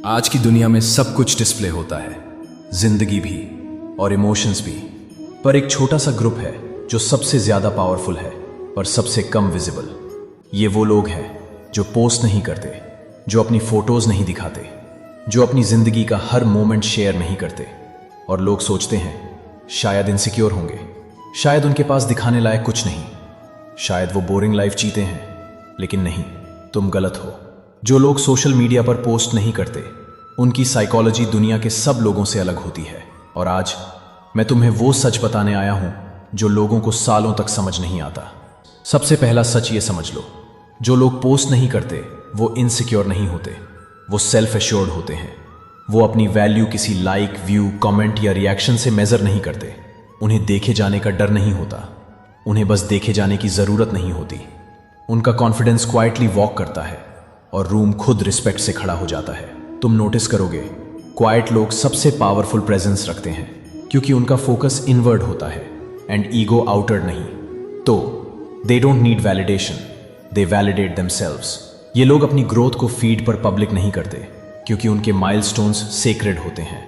आज की दुनिया में सब कुछ डिस्प्ले होता है, जिंदगी भी और इमोशंस भी। पर एक छोटा सा ग्रुप है जो सबसे ज्यादा पावरफुल है पर सबसे कम विजिबल। ये वो लोग हैं जो पोस्ट नहीं करते, जो अपनी फोटोज नहीं दिखाते, जो अपनी जिंदगी का हर मोमेंट शेयर नहीं करते। और लोग सोचते हैं शायद इनसिक्योर होंगे, शायद उनके पास दिखाने लायक कुछ नहीं, शायद वो बोरिंग लाइफ जीते हैं। लेकिन नहीं, तुम गलत हो। जो लोग सोशल मीडिया पर पोस्ट नहीं करते, उनकी साइकोलॉजी दुनिया के सब लोगों से अलग होती है। और आज मैं तुम्हें वो सच बताने आया हूं जो लोगों को सालों तक समझ नहीं आता। सबसे पहला सच ये समझ लो, जो लोग पोस्ट नहीं करते वो इनसिक्योर नहीं होते, वो सेल्फ एश्योर्ड होते हैं। वो अपनी वैल्यू किसी लाइक, व्यू, कमेंट या रिएक्शन से मेजर नहीं करते। उन्हें देखे जाने का डर नहीं होता, उन्हें बस देखे जाने की जरूरत नहीं होती। उनका कॉन्फिडेंस क्वाइटली वॉक करता है और रूम खुद रिस्पेक्ट से खड़ा हो जाता है। तुम नोटिस करोगे, क्वाइट लोग सबसे पावरफुल प्रेजेंस रखते हैं क्योंकि उनका फोकस इनवर्ड होता है एंड ईगो आउटवर्ड नहीं। तो दे don't need validation, they validate themselves. ये लोग अपनी ग्रोथ को फीड पर पब्लिक नहीं करते क्योंकि उनके माइलस्टोन्स सेक्रेड होते हैं।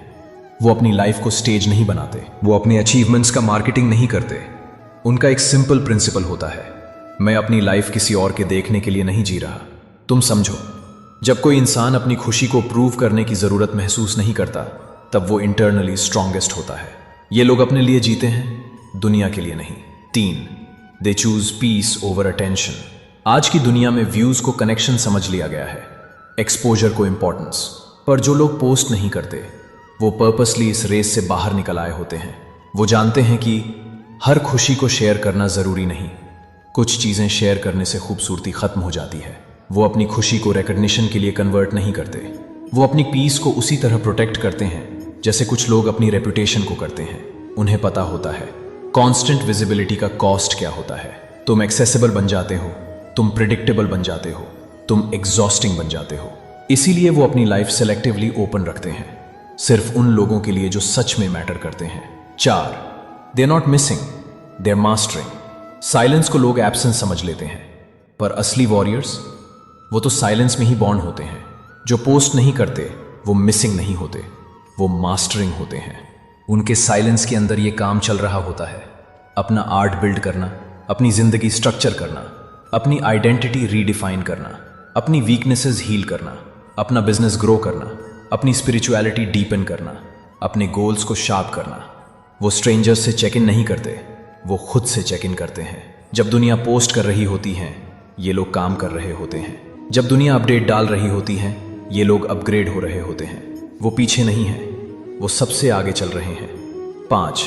वो अपनी लाइफ को स्टेज नहीं बनाते, वो अपने अचीवमेंट्स का मार्केटिंग नहीं करते। उनका एक सिंपल प्रिंसिपल होता है, मैं अपनी लाइफ किसी और के देखने के लिए नहीं जी रहा। तुम समझो, जब कोई इंसान अपनी खुशी को प्रूव करने की जरूरत महसूस नहीं करता, तब वो इंटरनली स्ट्रॉन्गेस्ट होता है। ये लोग अपने लिए जीते हैं, दुनिया के लिए नहीं। 3, they choose peace over attention. आज की दुनिया में व्यूज को कनेक्शन समझ लिया गया है, एक्सपोजर को इंपॉर्टेंस। पर जो लोग पोस्ट नहीं करते वो पर्पसली इस रेस से बाहर निकल आए होते हैं। वो जानते हैं कि हर खुशी को शेयर करना जरूरी नहीं, कुछ चीजें शेयर करने से खूबसूरती खत्म हो जाती है। वो अपनी खुशी को रिकॉग्निशन के लिए कन्वर्ट नहीं करते, वो अपनी पीस को उसी तरह प्रोटेक्ट करते हैं जैसे कुछ लोग अपनी रेपुटेशन को करते हैं। उन्हें पता होता है कांस्टेंट विजिबिलिटी का कॉस्ट क्या होता है। तुम एक्सेसिबल बन जाते हो, तुम प्रिडिक्टेबल बन जाते हो, तुम एग्जॉस्टिंग बन जाते हो। इसीलिए वो अपनी लाइफ सेलेक्टिवली ओपन रखते हैं, सिर्फ उन लोगों के लिए जो सच में मैटर करते हैं। 4, they are not missing, they are mastering. Silence को लोग एब्सेंस समझ लेते हैं, पर असली वॉरियर्स वो तो साइलेंस में ही बॉर्न होते हैं। जो पोस्ट नहीं करते वो मिसिंग नहीं होते, वो मास्टरिंग होते हैं। उनके साइलेंस के अंदर ये काम चल रहा होता है, अपना आर्ट बिल्ड करना, अपनी जिंदगी स्ट्रक्चर करना, अपनी आइडेंटिटी रीडिफाइन करना, अपनी वीकनेसेस हील करना, अपना बिजनेस ग्रो करना, अपनी स्पिरिचुअलिटी डीपन करना, अपने गोल्स को शार्प करना। वो स्ट्रेंजर्स से चेक इन नहीं करते, वो खुद से चेक इन करते हैं। जब दुनिया पोस्ट कर रही होती है, ये लोग काम कर रहे होते हैं। जब दुनिया अपडेट डाल रही होती है, ये लोग अपग्रेड हो रहे होते हैं। वो पीछे नहीं हैं, वो सबसे आगे चल रहे हैं। 5,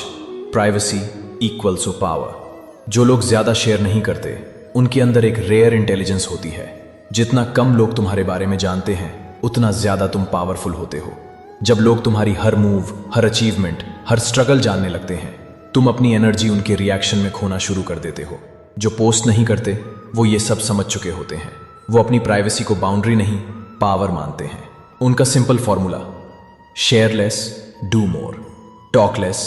प्राइवेसी इक्वल्स टू पावर। जो लोग ज्यादा शेयर नहीं करते उनके अंदर एक रेयर इंटेलिजेंस होती है। जितना कम लोग तुम्हारे बारे में जानते हैं उतना ज्यादा तुम पावरफुल होते हो। जब लोग तुम्हारी हर मूव, हर अचीवमेंट, हर स्ट्रगल जानने लगते हैं, तुम अपनी एनर्जी उनके रिएक्शन में खोना शुरू कर देते हो। जो पोस्ट नहीं करते वो ये सब समझ चुके होते हैं। वो अपनी प्राइवेसी को बाउंड्री नहीं, पावर मानते हैं। उनका simple formula, share less, do more, talk less,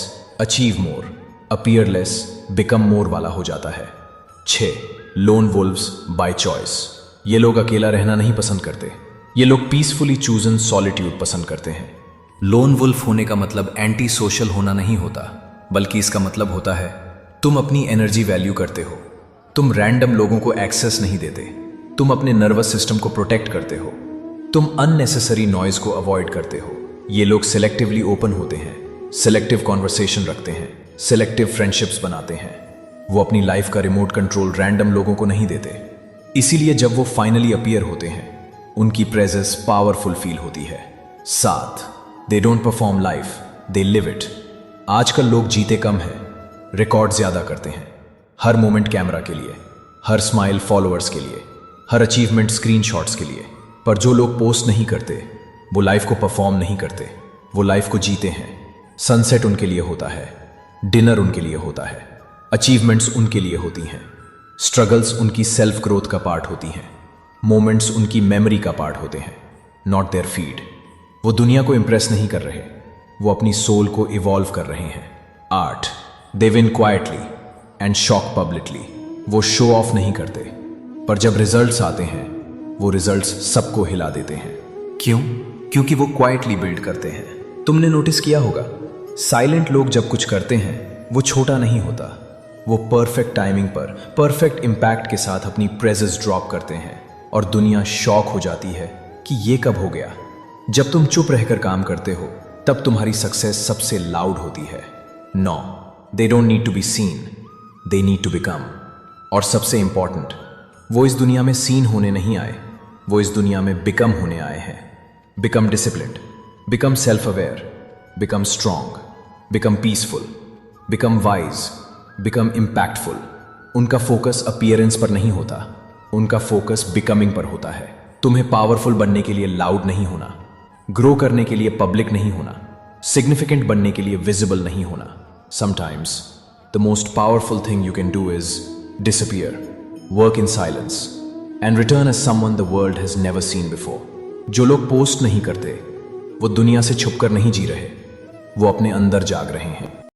achieve more, appear less, become more वाला हो जाता है। 6, लोन वुल्व्स बाय चॉइस। ये लोग अकेला रहना नहीं पसंद करते, ये लोग पीसफुली चूजन सॉलिट्यूड पसंद करते हैं। लोन वुल्फ होने का मतलब एंटी सोशल होना नहीं होता, बल्कि इसका मतलब होता है तुम अपनी एनर्जी वैल्यू करते हो, तुम रैंडम लोगों को एक्सेस नहीं देते, तुम अपने नर्वस सिस्टम को प्रोटेक्ट करते हो, तुम अननेसेसरी नॉइज को अवॉइड करते हो। ये लोग सिलेक्टिवली ओपन होते हैं, सिलेक्टिव कॉन्वर्सेशन रखते हैं, सिलेक्टिव फ्रेंडशिप्स बनाते हैं। वो अपनी लाइफ का रिमोट कंट्रोल रैंडम लोगों को नहीं देते। इसीलिए जब वो फाइनली अपीयर होते हैं, उनकी प्रेजेंस पावरफुल फील होती है। 7, they don't perform life, they live it. आजकल लोग जीते कम है, रिकॉर्ड ज्यादा करते हैं। हर मोमेंट कैमरा के लिए, हर स्माइल फॉलोअर्स के लिए, हर अचीवमेंट स्क्रीनशॉट्स के लिए। पर जो लोग पोस्ट नहीं करते वो लाइफ को परफॉर्म नहीं करते, वो लाइफ को जीते हैं। सनसेट उनके लिए होता है, डिनर उनके लिए होता है, अचीवमेंट्स उनके लिए होती हैं, स्ट्रगल्स उनकी सेल्फ ग्रोथ का पार्ट होती हैं, मोमेंट्स उनकी मेमोरी का पार्ट होते हैं, नॉट देयर फीड। वो दुनिया को इंप्रेस नहीं कर रहे, वो अपनी सोल को इवॉल्व कर रहे हैं। 8, they win quietly and shock publicly. वो शो ऑफ नहीं करते, पर जब रिजल्ट्स आते हैं वो रिजल्ट्स सबको हिला देते हैं। क्यों? क्योंकि वो क्वाइटली बिल्ड करते हैं। तुमने नोटिस किया होगा, साइलेंट लोग जब कुछ करते हैं वो छोटा नहीं होता, वो परफेक्ट टाइमिंग पर परफेक्ट इम्पैक्ट के साथ अपनी प्रेजेंस ड्रॉप करते हैं और दुनिया शॉक हो जाती है कि ये कब हो गया। जब तुम चुप रहकर काम करते हो तब तुम्हारी सक्सेस सबसे लाउड होती है। No, they don't need to be seen, they need to become. और सबसे इंपॉर्टेंट, वो इस दुनिया में सीन होने नहीं आए, वो इस दुनिया में बिकम होने आए हैं। Become disciplined, become self aware, become strong, become peaceful, become wise, become impactful. उनका फोकस अपीयरेंस पर नहीं होता, उनका फोकस बिकमिंग पर होता है। तुम्हें पावरफुल बनने के लिए लाउड नहीं होना, ग्रो करने के लिए पब्लिक नहीं होना, सिग्निफिकेंट बनने के लिए विजिबल नहीं होना। Sometimes the most powerful thing you can do is disappear, work in silence, and return as someone the world has never seen before. जो लोग पोस्ट नहीं करते वो दुनिया से छुपकर नहीं जी रहे, वो अपने अंदर जाग रहे हैं।